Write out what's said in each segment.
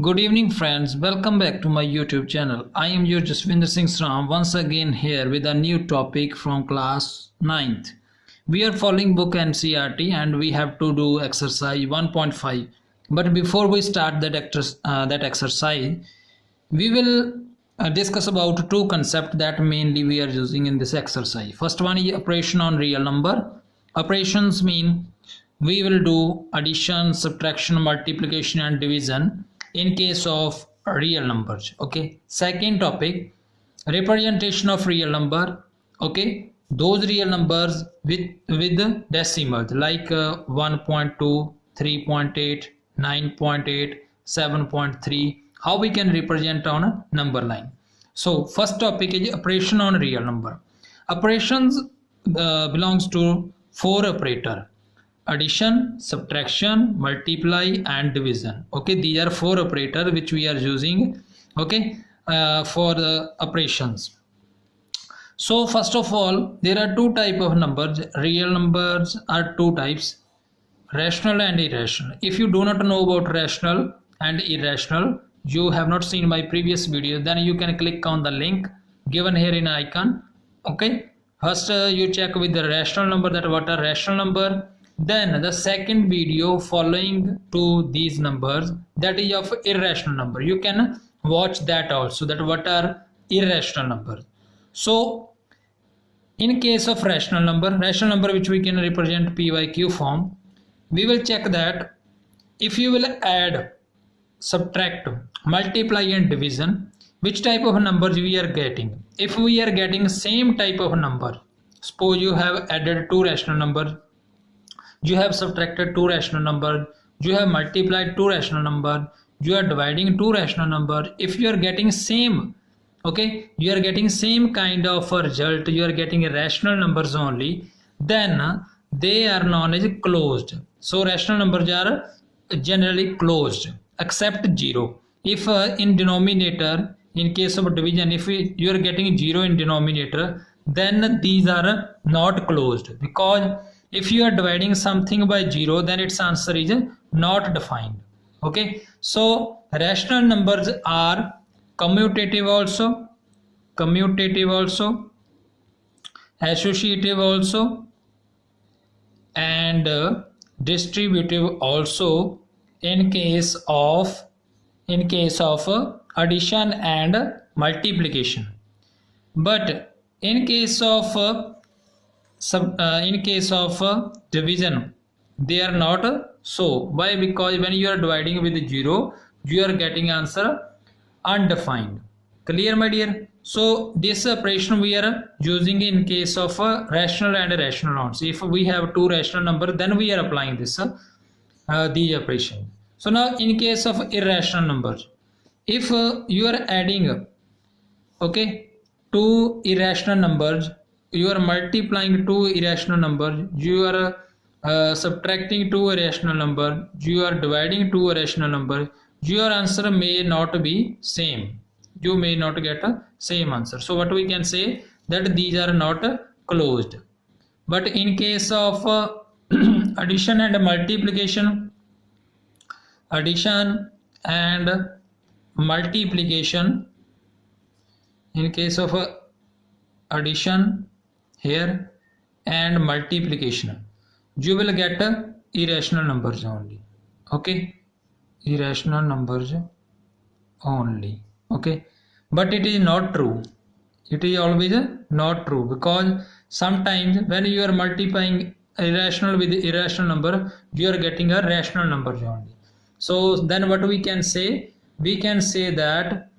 Good evening, friends. Welcome back to my YouTube channel. I am your Jaswinder Singh Sram once again here with a new topic from class 9th. We are following book NCERT and we have to do exercise 1.5. But before we start that exercise, we will discuss about two concepts that mainly we are using in this exercise. First one is operation on real number. Operations mean we will do addition, subtraction, multiplication and division in case of real numbers. Okay, second topic, representation of real number. Okay, those real numbers with decimals like 1.2, 3.8, 9.8, 7.3, how we can represent on a number line. So first topic is operation on real number. Operations belongs to four operator: addition, subtraction, multiply and division. Okay, these are four operators which we are using, okay, for the operations. So first of all, there are two type of numbers. Real numbers are two types: rational and irrational. If you do not know about rational and irrational, you have not seen my previous video, then you can click on the link given here in icon. Okay, first you check with the rational number, that what are rational number. Then the second video following to these numbers, that is of irrational number. You can watch that also, that what are irrational numbers. So in case of rational number which we can represent p by q form, we will check that if you will add, subtract, multiply and division, which type of numbers we are getting. If we are getting same type of number, suppose you have added two rational numbers, you have subtracted two rational numbers, you have multiplied two rational numbers, you are dividing two rational numbers. If you are getting same, okay, you are getting same kind of a result, you are getting rational numbers only, then they are known as closed. So rational numbers are generally closed except 0. If in denominator, in case of division, if you are getting 0 in denominator, then these are not closed, because if you are dividing something by 0, then its answer is not defined. Okay, so rational numbers are commutative also, associative also, and distributive also in case of addition and multiplication. But in case of division, they are not so. Why? Because when you are dividing with 0, you are getting answer undefined. Clear, my dear? So this operation we are using in case of rational and irrational ones. If we have two rational numbers, then we are applying this the operation. So now in case of irrational numbers, if you are adding, okay, two irrational numbers, you are multiplying two irrational numbers, you are subtracting two irrational numbers, you are dividing two irrational numbers, your answer may not be same. You may not get a same answer. So what we can say, that these are not closed. But in case of addition and multiplication, in case of addition here and multiplication, you will get irrational numbers only. Okay, irrational numbers only. Okay, but it is not true. It is always not true, because sometimes when you are multiplying irrational with irrational number, you are getting a rational number only. So then what we can say? We can say that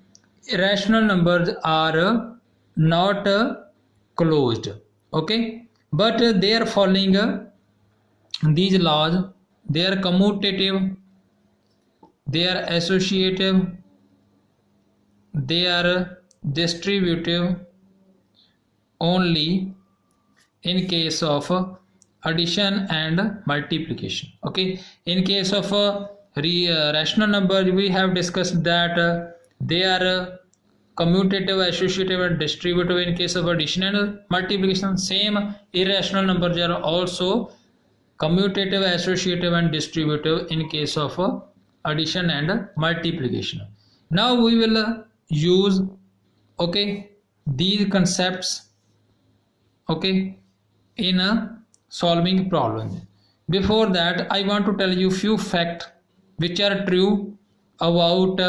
irrational numbers are not closed. Okay, but they are following these laws. They are commutative, they are associative, they are distributive only in case of addition and multiplication. Okay, in case of rational number, we have discussed that they are commutative, associative and distributive in case of addition and multiplication. Same irrational numbers are also commutative, associative and distributive in case of addition and multiplication. Now we will use these concepts in a solving problem. Before that, I want to tell you few facts which are true about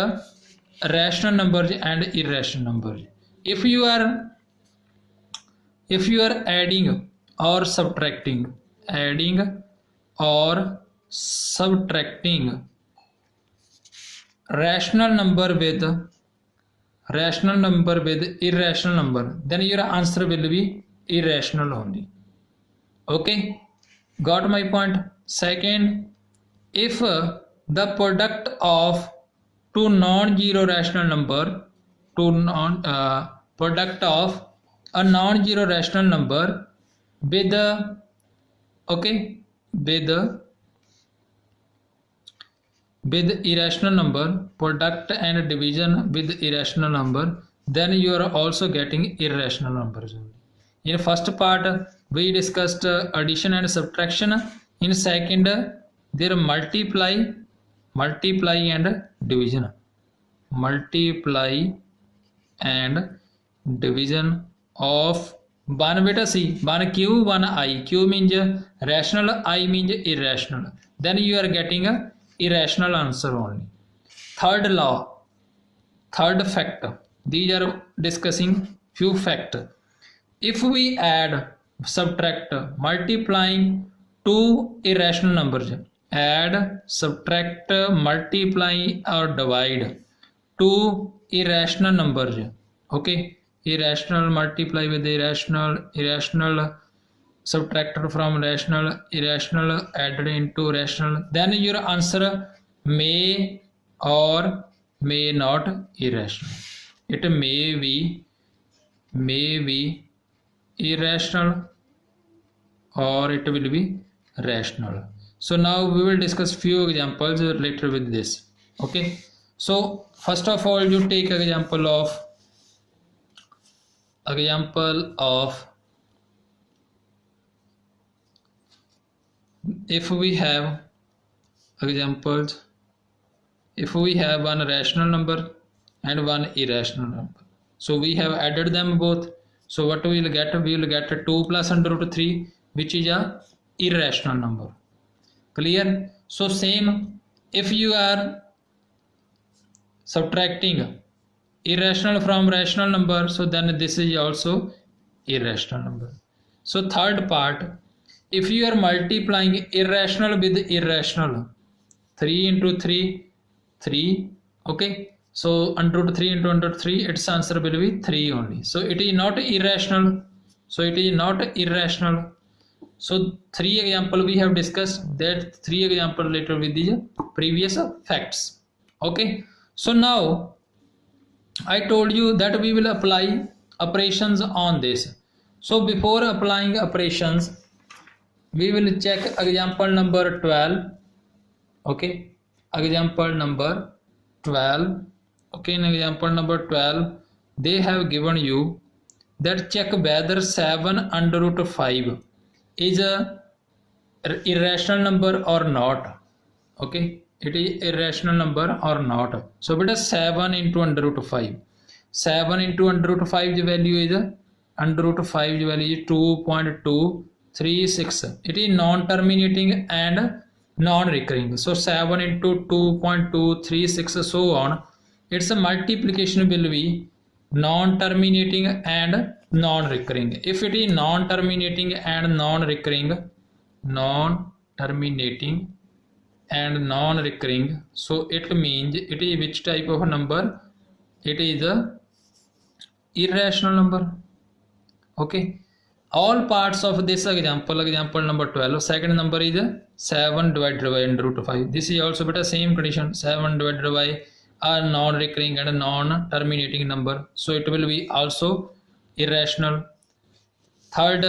rational numbers and irrational numbers. If you are adding or subtracting rational number with irrational number, then your answer will be irrational only. Okay, got my point? Second, if the product of two non-zero rational number product of a non-zero rational number with irrational number, product and division with irrational number, then you are also getting irrational numbers. In first part we discussed addition and subtraction. In second, there multiply and division. Multiply and division of one beta c, one q, one i. Q means rational, I means irrational. Then you are getting a irrational answer only. Third law, third fact. These are discussing few facts. If we add, subtract, multiplying two irrational numbers, add, subtract, multiply or divide two irrational numbers, irrational multiply with irrational subtracted from rational, irrational added into rational, then your answer may or may not irrational. It may be irrational or it will be rational. So now we will discuss few examples related with this. Okay, so first of all, you take example of if we have examples, if we have one rational number and one irrational number, so we have added them both. So what we will get? We will get 2 plus under root 3, which is a irrational number. Clear? So same, if you are subtracting irrational from rational number, so then this is also irrational number. So third part, if you are multiplying irrational with irrational, 3 into 3, 3, so under root 3 into under 3, its answer will be 3 only. So it is not irrational. So 3 example we have discussed, that 3 example related with the previous facts. Okay, so now I told you that we will apply operations on this. So before applying operations, we will check example number 12. Example number 12. In example number 12, they have given you that check whether 7 under root 5 is a irrational number or not. It is irrational number or not. So beta 7 into under root 5. 7 into under root 5 value is under root 5 value is 2.236. It is non-terminating and non-recurring. So 7 into 2.236 so on. Its multiplication will be non-terminating and non-recurring. If it is non-terminating and non-recurring, so it means it is which type of number? It is a irrational number. All parts of this example number 12, second number is 7 divided by under root 5. This is also the same condition, 7 divided by a non-recurring and a non-terminating number, so it will be also irrational. Third,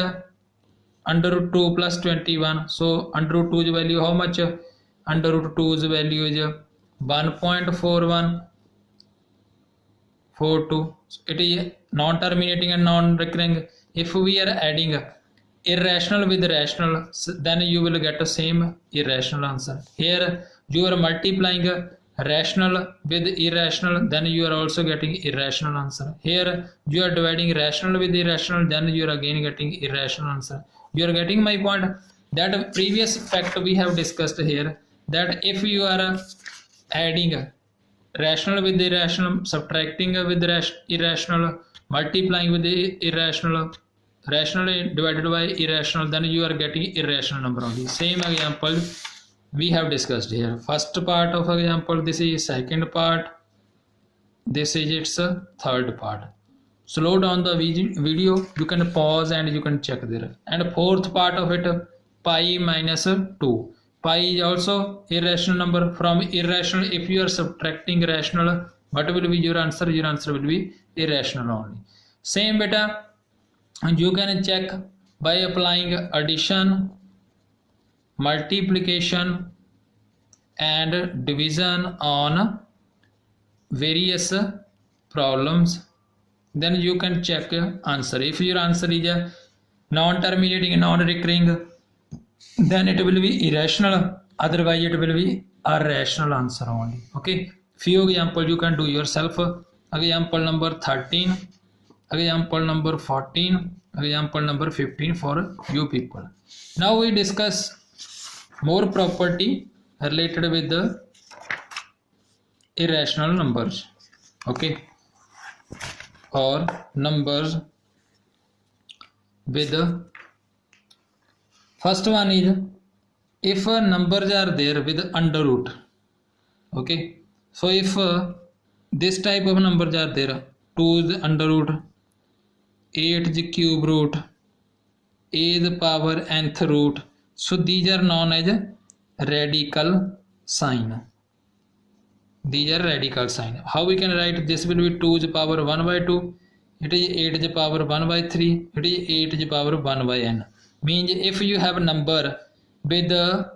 under root 2 plus 21, so under root 2's value how much? Under root 2's value is 1.4142. So it is non-terminating and non-recurring. If we are adding irrational with rational, then you will get the same irrational answer. Here you are multiplying rational with irrational, then you are also getting irrational answer. Here you are dividing rational with irrational, then you are again getting irrational answer. You are getting my point? That previous fact we have discussed here, that if you are adding rational with irrational, subtracting with irrational, multiplying with irrational, rational divided by irrational, then you are getting irrational number only. Same example we have discussed here. First part of example, this is second part, this is its third part. Slow down the video, you can pause and you can check there. And fourth part of it, pi minus 2. Pi is also irrational number. From irrational, if you are subtracting rational, what will be your answer? Your answer will be irrational only. Same beta, you can check by applying addition, multiplication and division on various problems, then you can check answer. If your answer is a non-terminating, non-recurring, then it will be irrational, otherwise it will be a rational answer only. Okay, few example you can do yourself. Example number 13, example number 14, example number 15 for you people. Now we discuss more property related with the irrational numbers. Okay, or numbers with the first one is, if numbers are there with under root. Okay, so if this type of numbers are there, 2 is the under root, 8 is the cube root, a is the power nth root, so these are known as radical sign. These are radical sign. How we can write? This will be 2 is the power 1 by 2, it is 8 is the power 1 by 3, it is 8 is the power 1 by n. Means if you have a number with the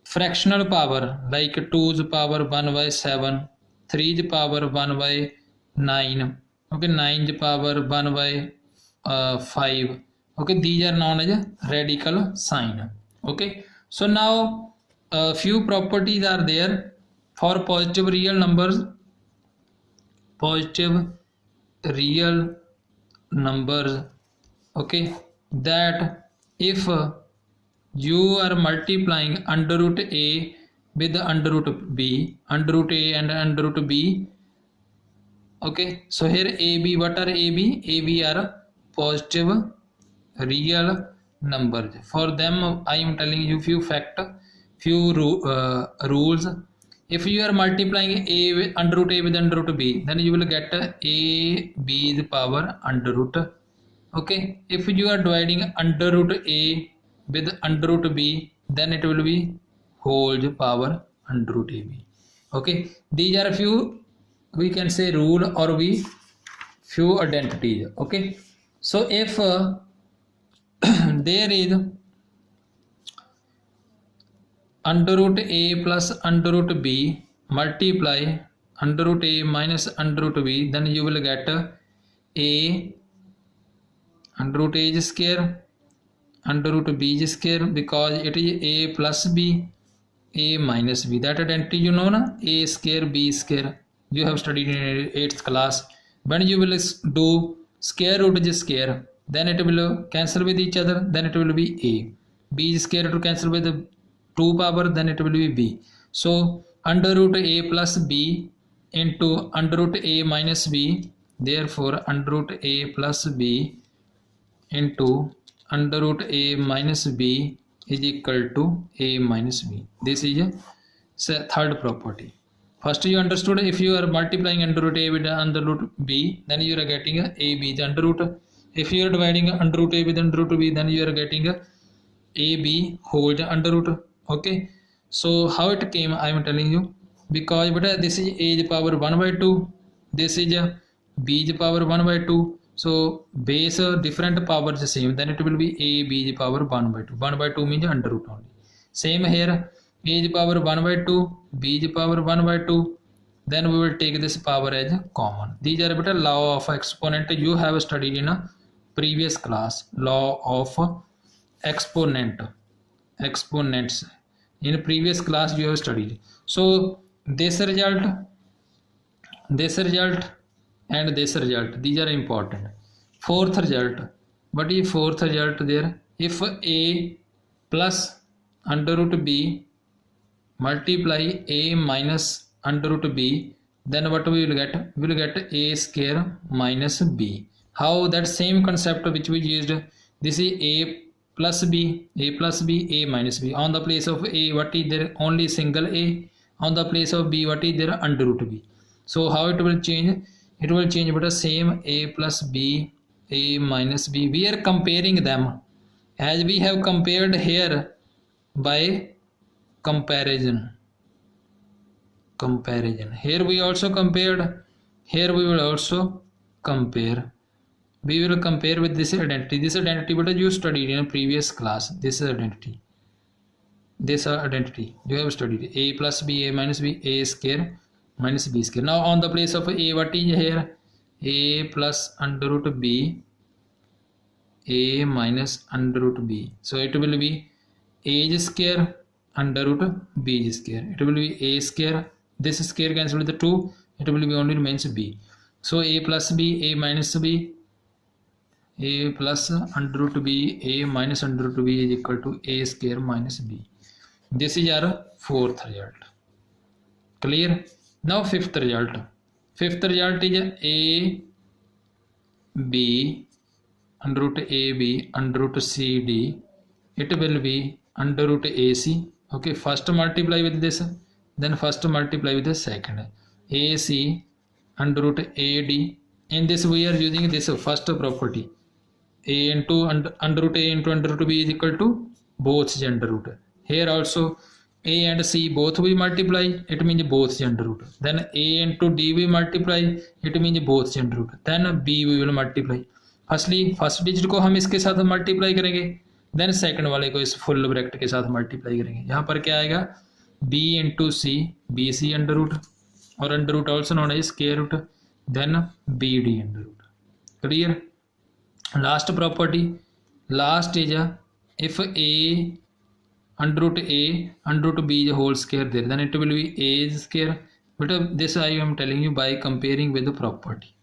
fractional power like 2 is the power 1 by 7, 3 is the power 1 by 9, okay, 9 is the power 1 by 5, okay, these are known as radical sign. Okay, so now few properties are there for positive real numbers. Positive real numbers, okay, that if you are multiplying under root a with under root b, under root a and under root b, okay, so here ab, what are ab are positive real numbers. For them I am telling you few rules. If you are multiplying a with under root a with under root b, then you will get a b is power under root. Okay, if you are dividing under root a with under root b, then it will be whole power under root ab. Okay, these are few, we can say, rule or few identities. Okay, so if there is under root a plus under root b multiply under root a minus under root b, then you will get a under root a is square under root b is square, because it is a plus b, a minus b. That identity you know na, a square b square, you have studied in 8th class. When you will do square root is square, then it will cancel with each other, then it will be a. B is square to cancel with the 2 power, then it will be b. So under root a plus b into under root a minus b, therefore under root a plus b into under root a minus b is equal to a minus b. This is a third property. First you understood, if you are multiplying under root a with under root b, then you are getting a b is under root. If you are dividing under root a with under root b, then you are getting a b whole under root. Okay, so how it came I am telling you, because this is a is power 1 by 2, this is a b is power 1 by 2, so base different power is the same, then it will be a b is power 1 by 2. 1 by 2 means under root only. Same here, a is power 1 by 2, b is power 1 by 2, then we will take this power as common. These are better law of exponent, you have studied in a previous class, law of exponents in previous class you have studied. So this result, this result and this result, these are important. Fourth result, what is fourth result there? If a plus under root b multiply a minus under root b, then what we will get? We will get a square minus b. How? That same concept which we used. This is a plus b, a minus b. On the place of a, what is there? Only single a. On the place of b, what is there? Under root b. So how it will change? It will change, but the same a plus b, a minus b. We are comparing them as we have compared here by comparison. Here we also compared, here we will also compare. We will compare with this identity. This identity what you studied in a previous class. This is identity. This identity you have studied. A plus b, a minus b, a square minus b square. Now on the place of a, what is here? A plus under root b, a minus under root b. So it will be a square under root b square. It will be a square. This square cancel with the 2. It will be only remains b. So a plus b, a minus b, a plus under root b, a minus under root b is equal to a square minus b. This is our fourth result. Clear? Now fifth result. Fifth result is a b under root a b under root c d. It will be under root ac. Okay, first multiply with this, then first multiply with the second. AC under root AD. In this we are using this first property. A into under root A into under root B is equal to both the under root. Here also A and C both we multiply, it means both the under root. Then A into D we multiply, it means both the under root. Then B we will multiply. Firstly first digit को हम इसके साथ multiply करेंगे, then second वाले को इस full bracket के साथ मल्टीप्लाई करेंगे. यहाँ पर क्या आएगा? b into C, B C under root और under root also known as square root, then B D under root. Clear? Last property, last is if a under root a under root b is a whole square there, then it will be a is square. But this I am telling you by comparing with the property.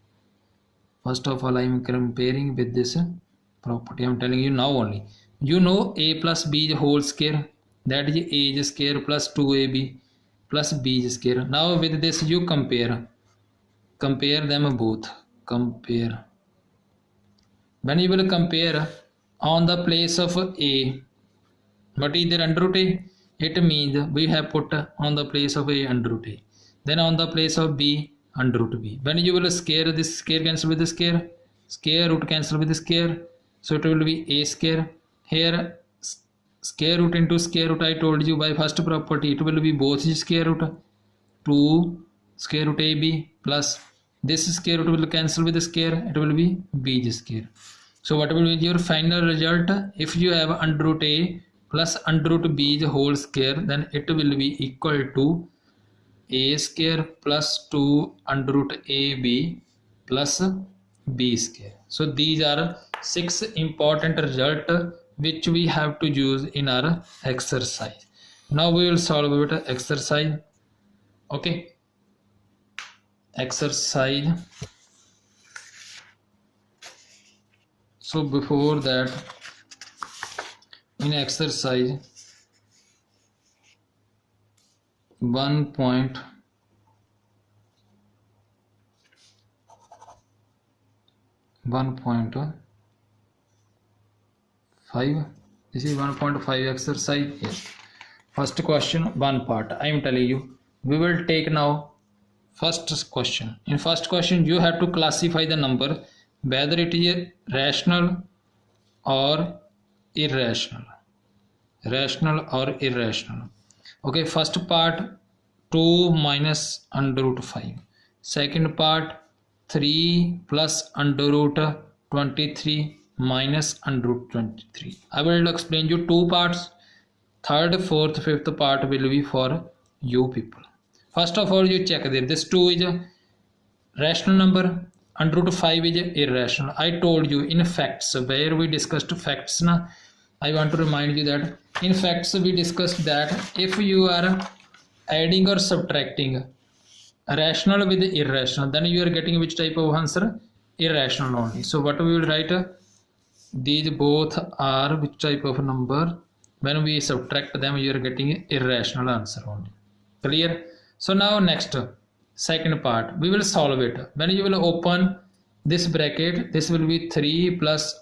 First of all I am comparing with this property. I am telling you now only. You know a plus b is a whole square, that is a is square plus 2ab plus b is square. Now with this you compare them both. Compare. When you will compare, on the place of a, what is there? Under root a. It means we have put on the place of a under root a. Then on the place of b, under root b. When you will square, this square cancel with the square, square root cancel with the square, so it will be a square. Here square root into square root, I told you by first property, it will be both square root 2 square root ab plus this square root will cancel with the square, it will be b square. So what will be your final result? If you have under root a plus under root b the whole square, then it will be equal to a square plus 2 under root ab plus b square. So these are 6 important results which we have to use in our exercise. Now we will solve it exercise. Okay, exercise. So before that, in exercise 1.5, this is 1.5 exercise. Yes. First question, one part. I am telling you, we will take now first question. In first question, you have to classify the number whether it is rational or irrational. Rational or irrational. Okay, first part 2 minus under root 5. Second part 3 plus under root 23 minus under root 23. I will explain you 2 parts. Third, fourth, fifth part will be for you people. First of all, you check there. This 2 is a rational number. Under root 5 is irrational. I told you in facts, where we discussed facts I want to remind you that in facts we discussed that if you are adding or subtracting rational with irrational, then you are getting which type of answer? Irrational only. So what we will write? These both are which type of number? When we subtract them, you are getting irrational answer only. Clear? So now next, second part, we will solve it. When you will open this bracket, this will be 3 plus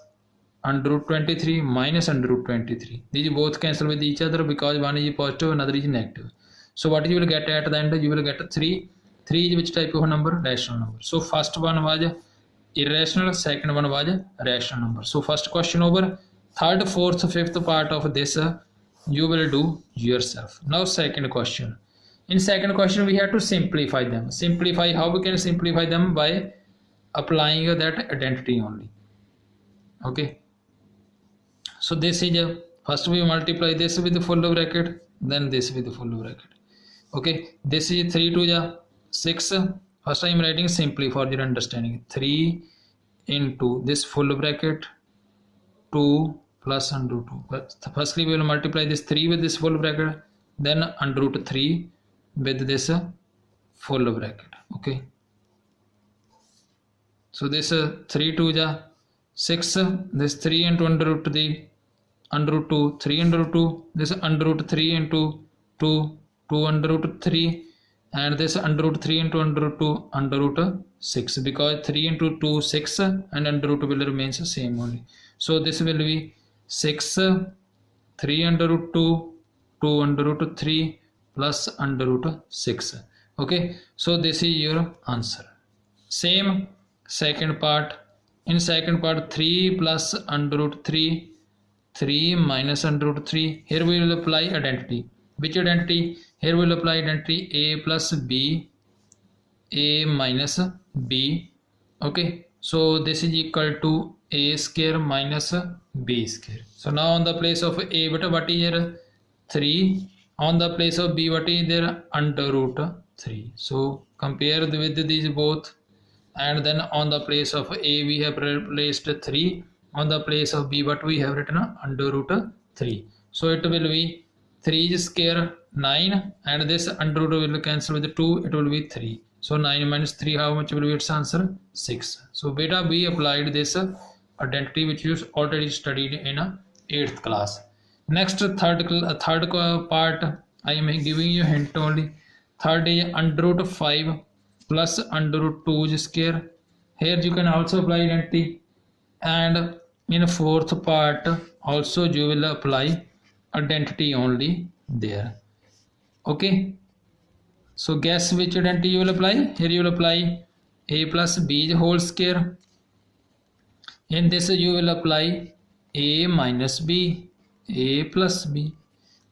under root 23 minus under root 23. These both cancel with each other because one is positive, another is negative. So what you will get at the end? You will get 3. 3 is which type of number? Rational number. So first one was irrational, second one was rational number. So first question over. Third, fourth, fifth part of this you will do yourself. Now second question. In second question we have to simplify them. Simplify, how we can simplify them? By applying that identity only. Okay. So this is first we multiply this with the full bracket, then this with the full bracket. Okay. This is 3 to 6. First I am writing simply for your understanding. 3 into this full bracket 2 plus under root 2. But firstly we will multiply this 3 with this full bracket, then under root 3 with this full bracket. Okay. So this 3 to 6. This 3 into under root 3 under root 2, 3 under root 2. This under root 3 into 2, 2 under root 3. And this under root 3 into under root 2 under root 6, because 3 into 2 6 and under root will remains the same only. So this will be 6 3 under root 2 2 under root 3 plus under root 6. Okay, so this is your answer. Same second part. In second part 3 plus under root 3 3 minus under root 3. Here we will apply identity. Which identity? Here we will apply identity a plus b, a minus b. Okay, so this is equal to a square minus b square. So now on the place of a, what is here? 3. On the place of b, what is there? Under root 3. So compare with these both, and then on the place of a we have replaced 3. On the place of b, what we have written? Under root 3. So it will be 3 square 9, and this under root will cancel with 2, it will be 3. So 9 minus 3, how much will be its answer? 6. So beta, we applied this identity which you already studied in 8th class. Next, third part, I am giving you hint only. Third is under root 5 plus under root 2 square. Here you can also apply identity. And in fourth part also you will apply identity only there. Okay, so guess which identity you will apply? Here you will apply a plus b whole square. In this you will apply a minus b, a plus b.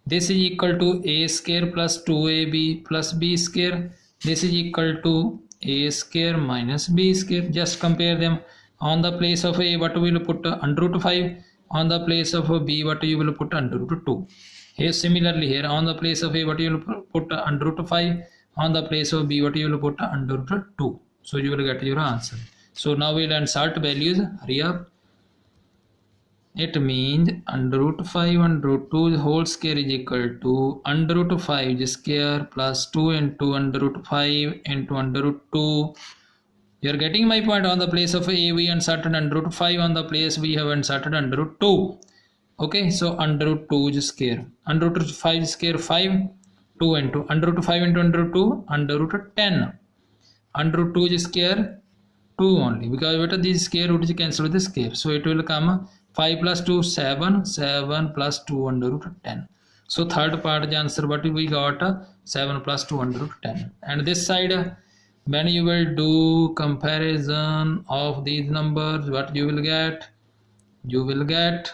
This is equal to a square plus 2ab plus b square. This is equal to a square minus b square. Just compare them. On the place of a, what we will put? Under root 5. On the place of b, what you will put? Under root 2. Here similarly, here on the place of a, what you will put? Under root 5. On the place of b, what you will put? Under root 2. So you will get your answer. So now we will insert values. Hurry up. It means under root 5 under root 2 whole square is equal to under root 5 square plus 2 into under root 5 into under root 2. You are getting my point. On the place of a we inserted under root 5, on the place we have inserted under root 2. Okay, so under root 2 square. Under root 5 square 5, 2 into under root 5 into under root 2, under root 10. Under root 2 square 2 only, because these square root is cancelled with the square. So it will come 5 plus 2 7, 7 plus 2 under root 10. So third part the answer what we got 7 plus 2 under root 10. And this side, when you will do comparison of these numbers, what you will get? You will get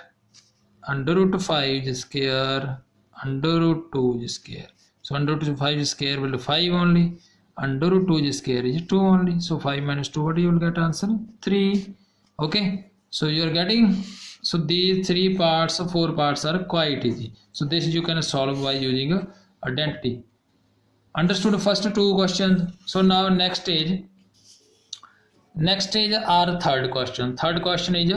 under root 5 square, under root 2 square. So under root 5 square will be 5 only. Under root 2 square is 2 only. So 5 minus 2, what you will get answer? 3. Okay. So you are getting, so these 3 parts, 4 parts are quite easy. So this you can solve by using identity. Understood first 2 questions. So now next stage are third question. Third question is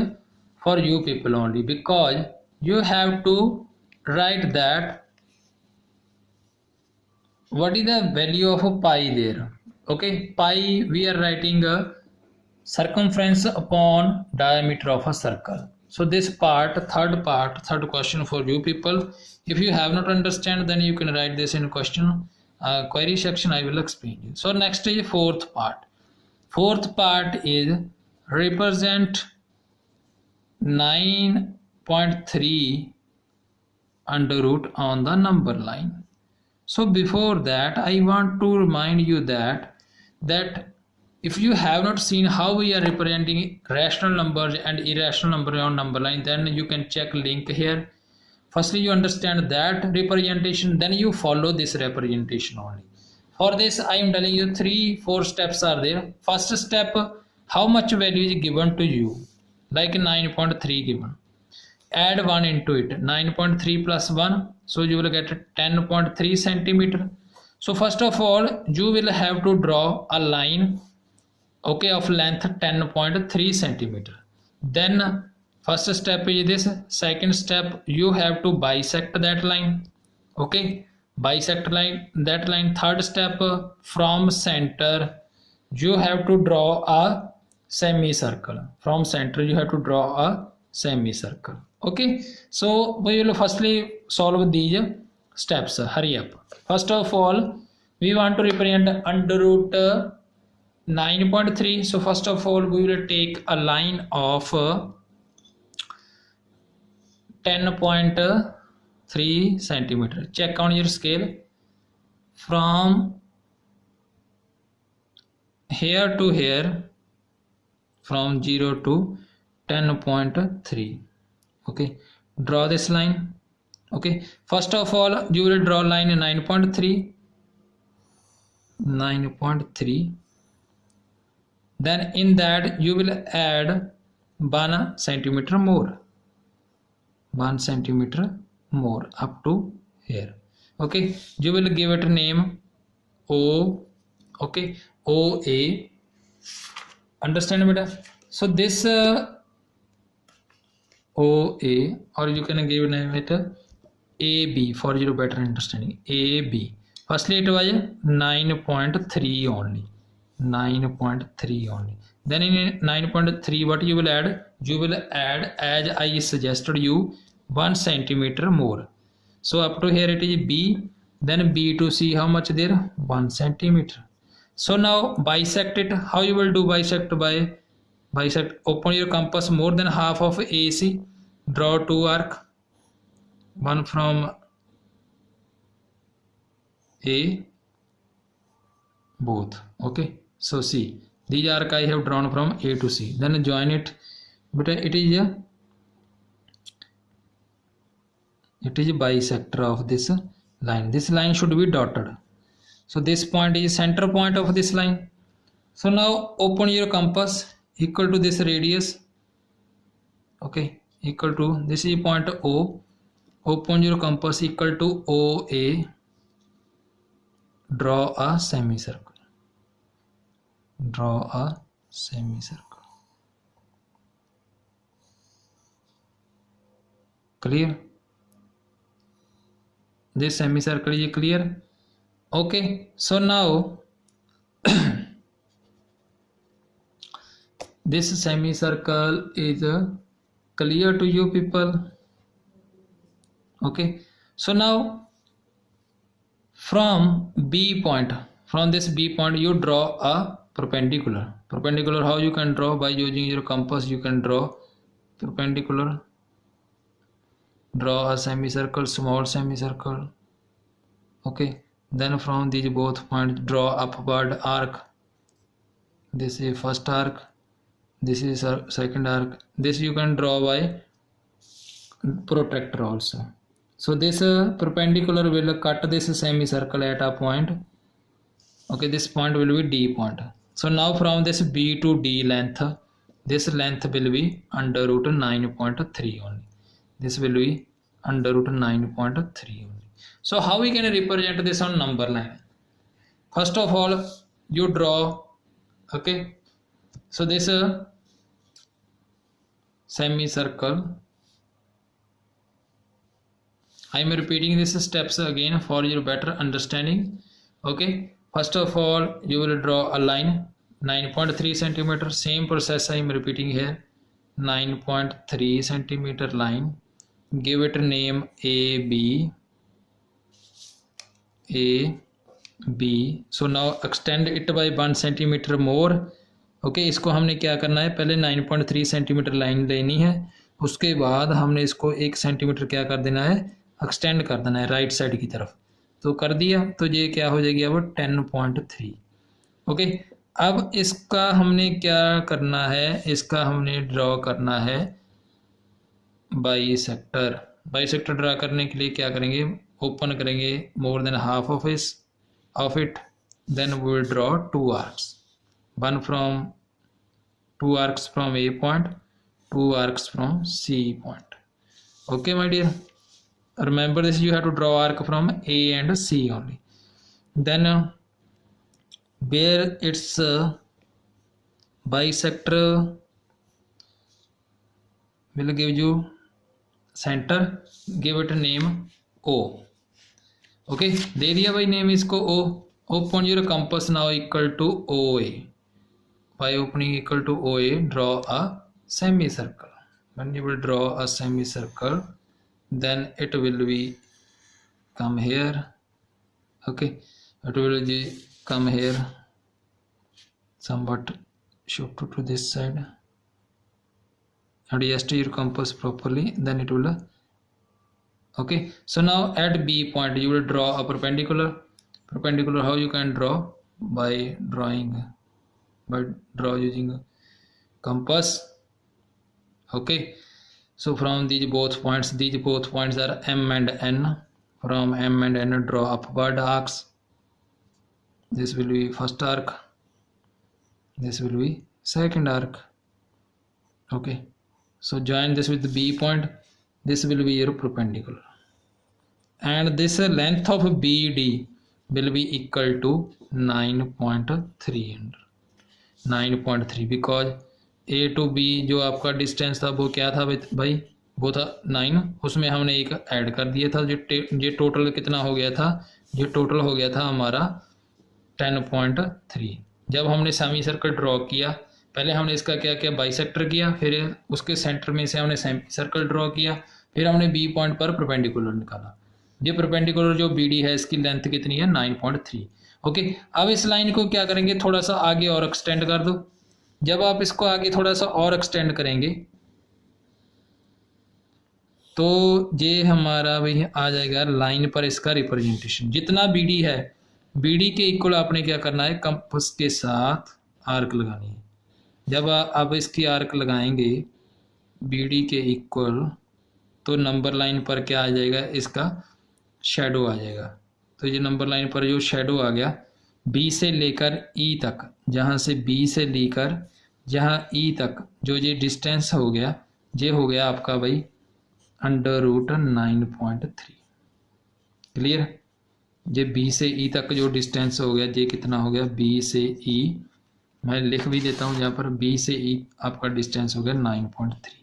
for you people only, because you have to write that what is the value of pi there? Okay, pi we are writing circumference upon diameter of a circle. So this third question for you people. If you have not understand, then you can write this in question query section. I will explain you. So next is fourth part. Fourth part is represent 9.3 under root on the number line. So before that, I want to remind you that if you have not seen how we are representing rational numbers and irrational numbers on number line, then you can check link here. Firstly, you understand that representation, then you follow this representation only. For this, I am telling you 3-4 steps are there. First step, how much value is given to you, like 9.3 given. Add 1 into it, 9.3 plus 1, so you will get 10.3 centimeter. So first of all, you will have to draw a line, okay, of length 10.3 centimeter. Then first step is this. Second step, you have to bisect that line, okay, bisect that line. Third step, from center you have to draw a semicircle. From center you have to draw a semicircle. Okay, so we will firstly solve these steps. Hurry up. First of all, we want to represent under root 9.3. so first of all, we will take a line of 10.3 centimeter. Check on your scale. From here to here, from 0 to 10.3. okay, draw this line. Okay, first of all, you will draw line 9.3. Then in that you will add 1 centimeter more, 1 centimeter more up to here. Okay, you will give it a name O. Okay, OA. Understand beta? So this OA, or you can give name it AB for your better understanding. AB. Firstly, it was 9.3 only. 9.3 only. Then in 9.3, what you will add? You will add, as I suggested you, 1 centimeter more. So up to here it is B. Then B to C, how much there? 1 centimeter. So now bisect it. How you will do bisect? By bisect, open your compass more than half of AC, draw 2 arcs, one from A, both. Okay, so C, these arc I have drawn from A to C. Then join it, but it is a bisector of this line. This line should be dotted. So this point is center point of this line. So now open your compass equal to this radius. Okay, equal to this is point O. Open your compass equal to OA. Draw a semicircle. Draw a semicircle. Clear? This semicircle is clear. Okay, so now this semicircle is clear to you people. Okay, so now from B point, from this B point you draw a perpendicular. Perpendicular, how you can draw? By using your compass you can draw perpendicular. Draw a semicircle, small semicircle. Okay, then from these both points draw upward arc. This is first arc, this is second arc. This you can draw by protractor also. So this perpendicular will cut this semicircle at a point. Okay, this point will be D point. So now from this B to D length, this length will be under root 9.3 only. This will be under root 9.3 only. So how we can represent this on number line? First of all, you draw. Okay, so this semicircle. I am repeating these steps again for your better understanding. Okay, first of all you will draw a line 9.3 centimeter. Same process I am repeating here. 9.3 centimeter line. Give it a name AB. So now extend it by 1 centimeter more. Okay इसको हमने क्या करना है, पहले 9.3 centimetre line लेनी है, उसके बाद हमने इसको 1 सेंटीमीटर क्या कर देना है, एक्सटेंड कर देना है राइट साइड की तरफ। तो कर दिया, तो ये क्या हो जाएगी अब 10.3। ओके, अब इसका हमने क्या करना है, इसका हमने ड्रॉ करना है बाईसेक्टर। बाईसेक्टर ड्रा करने के लिए क्या करेंगे, ओपन करेंगे more than half of it, then we will draw 2 arcs, two arcs from A point, 2 arcs from C point. Okay my dear, remember this, you have to draw arc from A and C only. Then where its bisector will give you center, give it a name O. Okay, दे दिया भाई name इसको O. Open your compass now equal to OA. By opening equal to OA, draw a semicircle. When you will draw a semicircle, then it will be come here. Okay, it will come here, somewhat shift to this side. Adjust your compass properly, then it will. Okay, so now at B point you will draw a perpendicular. Perpendicular, how you can draw? By draw using compass. Okay, so from these both points are M and N. From M and N draw upward arcs. This will be first arc, this will be second arc. Okay, so join this with the B point, this will be your perpendicular, and this length of BD will be equal to 9.3 9.3, because A to B जो आपका distance था वो क्या था भाई, वो था 9, उसमें हमने एक ऐड कर दिया था, जो टोटल कितना हो गया था, जो टोटल हो गया था हमारा 10.3। जब हमने सेमी सर्कल ड्रॉ किया, पहले हमने इसका क्या किया, बाइसेक्टर किया, फिर उसके सेंटर में से हमने सेमी सर्कल ड्रॉ किया, फिर हमने B पॉइंट पर परपेंडिकुलर निकाला। ये परपेंडिकुलर जो BD है इसकी लेंथ कितनी है, 9.3। ओके, अब इस लाइन को क्या करेंगे, थोड़ा सा आगे और एक्सटेंड कर दो। जब आप इसको आगे थोड़ा सा और एक्सटेंड करेंगे तो ये हमारा भाई आ जाएगा लाइन पर इसका रिप्रेजेंटेशन। जितना BD है, BD के इक्वल आपने क्या करना है, कंपास के साथ आर्क लगानी है। जब आप इसकी आर्क लगाएंगे BD के इक्वल, तो नंबर लाइन पर क्या आ जाएगा, इसका शेडो आ जाएगा। तो ये नंबर लाइन पर जो शेडो आ गया, B से लेकर E तक, जहाँ से B से लेकर जहाँ E तक जो ये डिस्टेंस हो गया, ये हो गया आपका भाई √9.3। क्लियर, ये B से E तक जो डिस्टेंस हो गया, ये कितना हो गया, B से E, मैं लिख भी देता हूँ यहाँ पर, B से E आपका डिस्टेंस हो गया 9.3।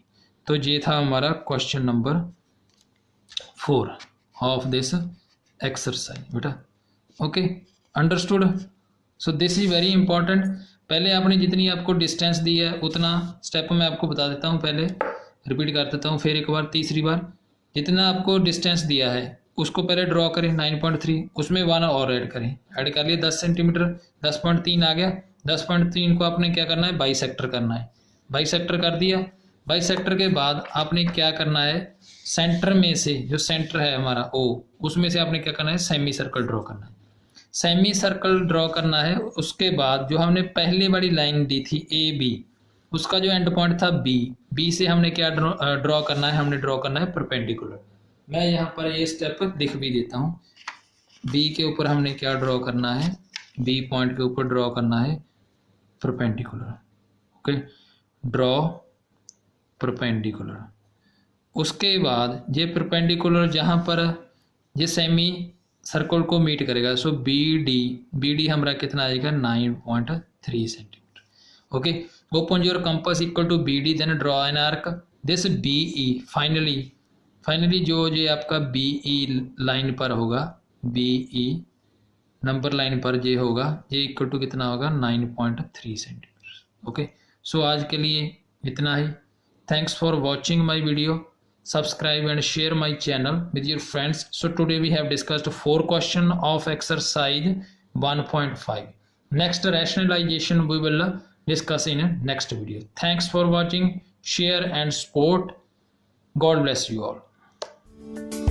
तो ये था हमारा question number 4 of this exercise बेटा। Okay, understood. So this is very important. पहले आपने जितनी आपको डिस्टेंस दी है उतना स्टेप मैं आपको बता देता हूँ, पहले रिपीट कर देता हूँ फिर एक बार, तीसरी बार। जितना आपको डिस्टेंस दिया है उसको पहले ड्रॉ करें 9.3, उसमें 1 और ऐड करें, ऐड कर लिए 10 सेंटीमीटर, 10.3 आ गया। 10.3 को आपने क्या करना है, बाईसेक्टर करना है। बाईसेक्टर कर दिया। बाईसेक्टर के बाद आपने क्या करना है, सेंटर में से जो सेंटर है हमारा O, उसमें से आपने क्या करना है, सेमी सर्कल ड्रॉ करना है। सेमी सर्कल ड्रॉ करना है। उसके बाद जो हमने पहले वाली लाइन दी थी AB, उसका जो एंड पॉइंट था B से हमने क्या ड्रॉ करना है, हमने ड्रॉ करना है परपेंडिकुलर। मैं यहाँ पर ये स्टेप लिख भी देता हूँ। B के ऊपर हमने क्या ड्रॉ करना है, B पॉइंट के ऊपर ड्रॉ करना है परपेंडिकुलर। Okay, draw perpendicular. उसके बाद ये परपेंडिकुलर जहाँ पर ये सेमी सर्कल को मीट करेगा, सो BD हमारा कितना आएगा, 9.3 centimetre. Okay, open your compass equal to BD, then draw an arc this BE। Finally जो ये आपका BE लाइन पर होगा, BE नंबर लाइन पर ये होगा, ये इक्वल टू कितना होगा 9.3 सेंटीमीटर। ओके, सो आज के लिए इतना ही। Thanks for watching my video, subscribe and share my channel with your friends. So today we have discussed 4 questions of exercise 1.5. Next rationalization we will discuss in next video. Thanks for watching, share and support. God bless you all.